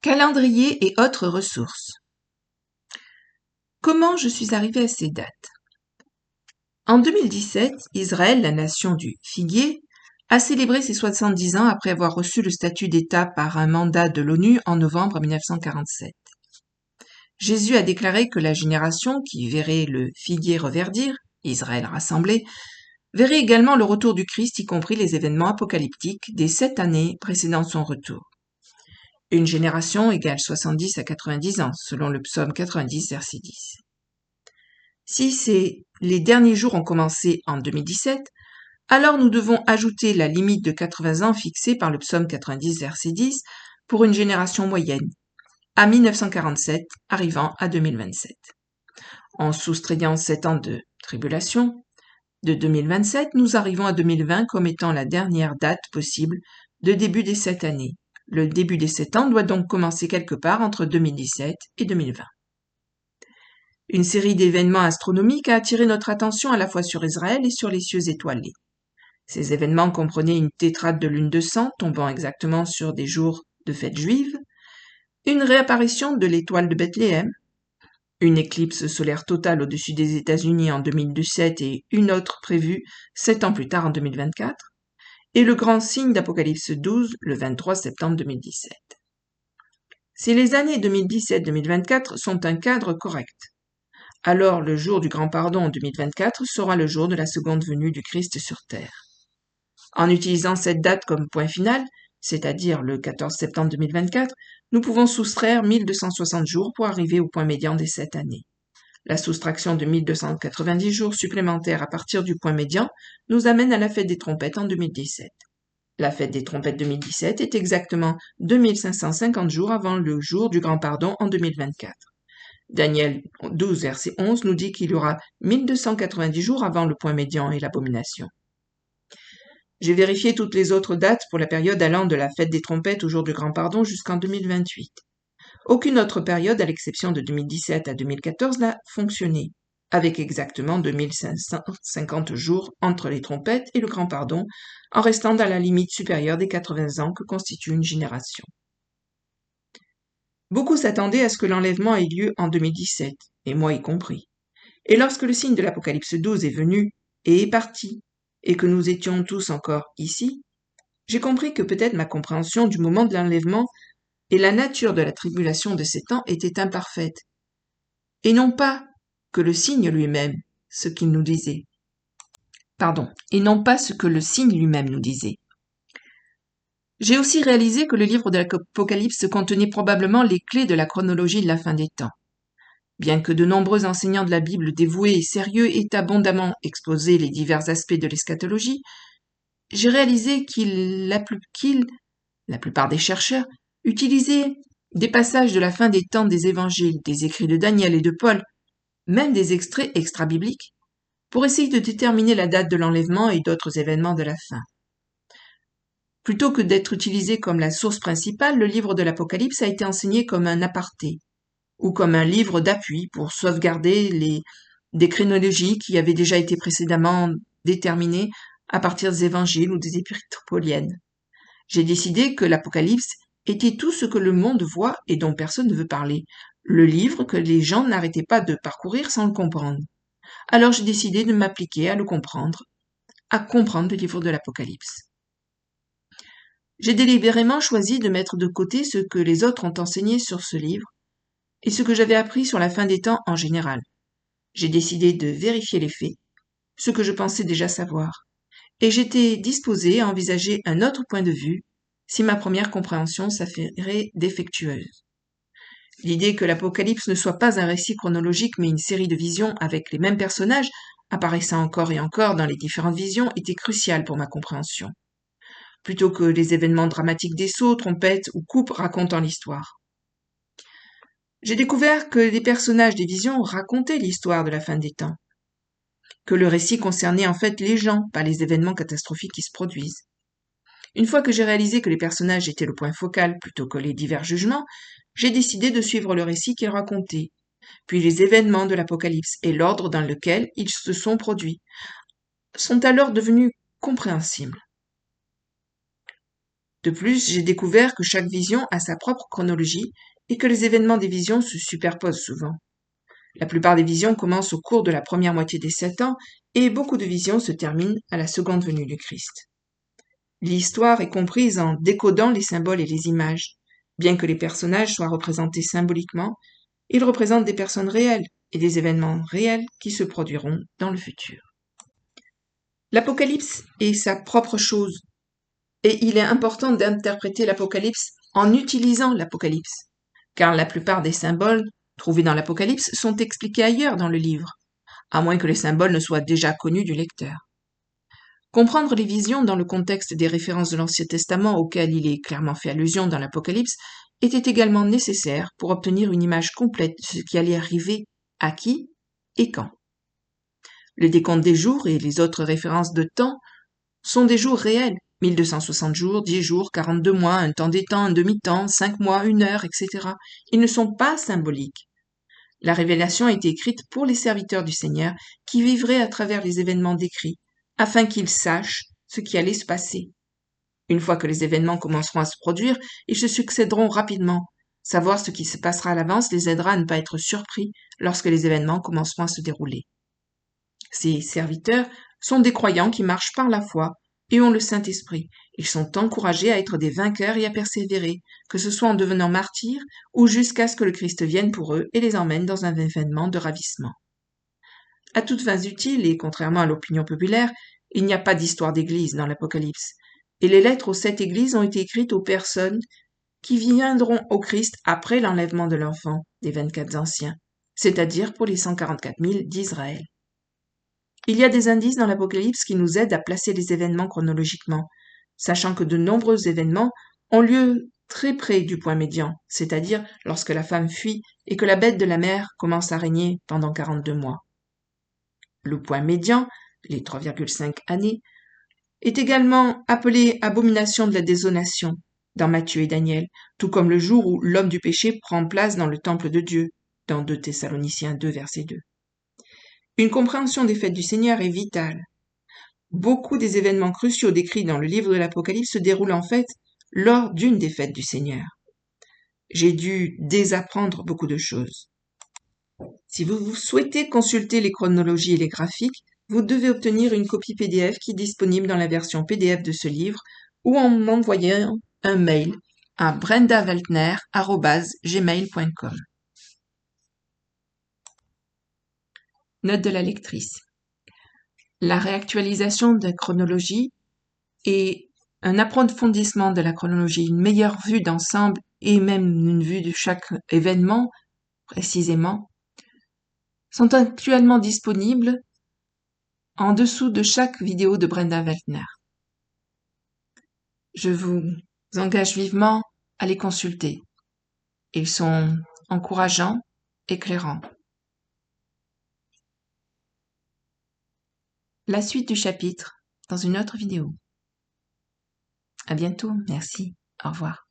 Calendrier et autres ressources. Comment je suis arrivée à ces dates? En 2017, Israël, la nation du figuier, a célébré ses 70 ans après avoir reçu le statut d'État par un mandat de l'ONU en novembre 1947. Jésus a déclaré que la génération qui verrait le figuier reverdir, Israël rassemblé, verrait également le retour du Christ, y compris les événements apocalyptiques des 7 années précédant son retour. Une génération égale 70 à 90 ans, selon le psaume 90, verset 10. Si les derniers jours ont commencé en 2017, alors nous devons ajouter la limite de 80 ans fixée par le psaume 90, verset 10, pour une génération moyenne, à 1947, arrivant à 2027. En soustrayant 7 ans de tribulation, de 2027, nous arrivons à 2020 comme étant la dernière date possible de début des 7 années. Le début des 7 ans doit donc commencer quelque part entre 2017 et 2020. Une série d'événements astronomiques a attiré notre attention à la fois sur Israël et sur les cieux étoilés. Ces événements comprenaient une tétrade de lune de sang tombant exactement sur des jours de fête juive, une réapparition de l'étoile de Bethléem, une éclipse solaire totale au-dessus des États-Unis en 2017 et une autre prévue 7 ans plus tard en 2024, et le grand signe d'Apocalypse 12 le 23 septembre 2017. Si les années 2017-2024 sont un cadre correct, alors le jour du grand pardon en 2024 sera le jour de la seconde venue du Christ sur terre. En utilisant cette date comme point final, c'est-à-dire le 14 septembre 2024, nous pouvons soustraire 1260 jours pour arriver au point médian des 7 années. La soustraction de 1290 jours supplémentaires à partir du point médian nous amène à la fête des trompettes en 2017. La fête des trompettes 2017 est exactement 2550 jours avant le jour du grand pardon en 2024. Daniel 12, verset 11 nous dit qu'il y aura 1290 jours avant le point médian et l'abomination. J'ai vérifié toutes les autres dates pour la période allant de la fête des trompettes au jour du grand pardon jusqu'en 2028. Aucune autre période, à l'exception de 2017 à 2014, n'a fonctionné, avec exactement 2550 jours entre les trompettes et le grand pardon, en restant dans la limite supérieure des 80 ans que constitue une génération. Beaucoup s'attendaient à ce que l'enlèvement ait lieu en 2017, et moi y compris. Et lorsque le signe de l'Apocalypse 12 est venu et est parti, et que nous étions tous encore ici, j'ai compris que peut-être ma compréhension du moment de l'enlèvement et la nature de la tribulation de ces temps était imparfaite, et non pas que le signe lui-même, ce qu'il nous disait. Et non pas ce que le signe lui-même nous disait. J'ai aussi réalisé que le livre de l'Apocalypse contenait probablement les clés de la chronologie de la fin des temps. Bien que de nombreux enseignants de la Bible dévoués et sérieux aient abondamment exposé les divers aspects de l'eschatologie, j'ai réalisé la plupart des chercheurs, utilisaient des passages de la fin des temps des évangiles, des écrits de Daniel et de Paul, même des extraits extra-bibliques, pour essayer de déterminer la date de l'enlèvement et d'autres événements de la fin. Plutôt que d'être utilisé comme la source principale, le livre de l'Apocalypse a été enseigné comme un aparté, ou comme un livre d'appui pour sauvegarder des chronologies qui avaient déjà été précédemment déterminées à partir des évangiles ou des épîtres pauliennes. J'ai décidé que l'Apocalypse était tout ce que le monde voit et dont personne ne veut parler, le livre que les gens n'arrêtaient pas de parcourir sans le comprendre. Alors j'ai décidé de m'appliquer à le comprendre, à comprendre le livre de l'Apocalypse. J'ai délibérément choisi de mettre de côté ce que les autres ont enseigné sur ce livre et ce que j'avais appris sur la fin des temps en général. J'ai décidé de vérifier les faits, ce que je pensais déjà savoir, et j'étais disposée à envisager un autre point de vue si ma première compréhension s'avérait défectueuse. L'idée que l'Apocalypse ne soit pas un récit chronologique mais une série de visions avec les mêmes personnages apparaissant encore et encore dans les différentes visions était cruciale pour ma compréhension, plutôt que les événements dramatiques des sauts, trompettes ou coupes racontant l'histoire. J'ai découvert que les personnages des visions racontaient l'histoire de la fin des temps, que le récit concernait en fait les gens, pas les événements catastrophiques qui se produisent. Une fois que j'ai réalisé que les personnages étaient le point focal plutôt que les divers jugements, j'ai décidé de suivre le récit qu'ils racontaient, puis les événements de l'Apocalypse et l'ordre dans lequel ils se sont produits sont alors devenus compréhensibles. De plus, j'ai découvert que chaque vision a sa propre chronologie et que les événements des visions se superposent souvent. La plupart des visions commencent au cours de la première moitié des 7 ans et beaucoup de visions se terminent à la seconde venue du Christ. L'histoire est comprise en décodant les symboles et les images. Bien que les personnages soient représentés symboliquement, ils représentent des personnes réelles et des événements réels qui se produiront dans le futur. L'Apocalypse est sa propre chose, et il est important d'interpréter l'Apocalypse en utilisant l'Apocalypse, car la plupart des symboles trouvés dans l'Apocalypse sont expliqués ailleurs dans le livre, à moins que les symboles ne soient déjà connus du lecteur. Comprendre les visions dans le contexte des références de l'Ancien Testament auxquelles il est clairement fait allusion dans l'Apocalypse était également nécessaire pour obtenir une image complète de ce qui allait arriver à qui et quand. Le décompte des jours et les autres références de temps sont des jours réels, 1260 jours, 10 jours, 42 mois, un temps des temps, un demi-temps, 5 mois, 1 heure, etc. Ils ne sont pas symboliques. La révélation a été écrite pour les serviteurs du Seigneur qui vivraient à travers les événements décrits, afin qu'ils sachent ce qui allait se passer. Une fois que les événements commenceront à se produire, ils se succéderont rapidement. Savoir ce qui se passera à l'avance les aidera à ne pas être surpris lorsque les événements commenceront à se dérouler. Ces serviteurs sont des croyants qui marchent par la foi et ont le Saint-Esprit. Ils sont encouragés à être des vainqueurs et à persévérer, que ce soit en devenant martyrs ou jusqu'à ce que le Christ vienne pour eux et les emmène dans un événement de ravissement. À toutes fins utiles, et contrairement à l'opinion populaire, il n'y a pas d'histoire d'église dans l'Apocalypse, et les lettres aux 7 églises ont été écrites aux personnes qui viendront au Christ après l'enlèvement de l'enfant des 24 anciens, c'est-à-dire pour les 144 000 d'Israël. Il y a des indices dans l'Apocalypse qui nous aident à placer les événements chronologiquement, sachant que de nombreux événements ont lieu très près du point médian, c'est-à-dire lorsque la femme fuit et que la bête de la mer commence à régner pendant 42 mois. Le point médian, les 3,5 années, est également appelé abomination de la désolation dans Matthieu et Daniel, tout comme le jour où l'homme du péché prend place dans le temple de Dieu, dans 2 Thessaloniciens 2, verset 2. Une compréhension des fêtes du Seigneur est vitale. Beaucoup des événements cruciaux décrits dans le livre de l'Apocalypse se déroulent en fait lors d'une des fêtes du Seigneur. J'ai dû désapprendre beaucoup de choses. Si vous souhaitez consulter les chronologies et les graphiques, vous devez obtenir une copie PDF qui est disponible dans la version PDF de ce livre ou en m'envoyant un mail à brendaweltner@gmail.com. Note de la lectrice. La réactualisation de la chronologie et un approfondissement de la chronologie, une meilleure vue d'ensemble et même une vue de chaque événement précisément, sont actuellement disponibles en dessous de chaque vidéo de Brenda Weltner. Je vous engage vivement à les consulter. Ils sont encourageants, éclairants. La suite du chapitre dans une autre vidéo. À bientôt, merci, au revoir.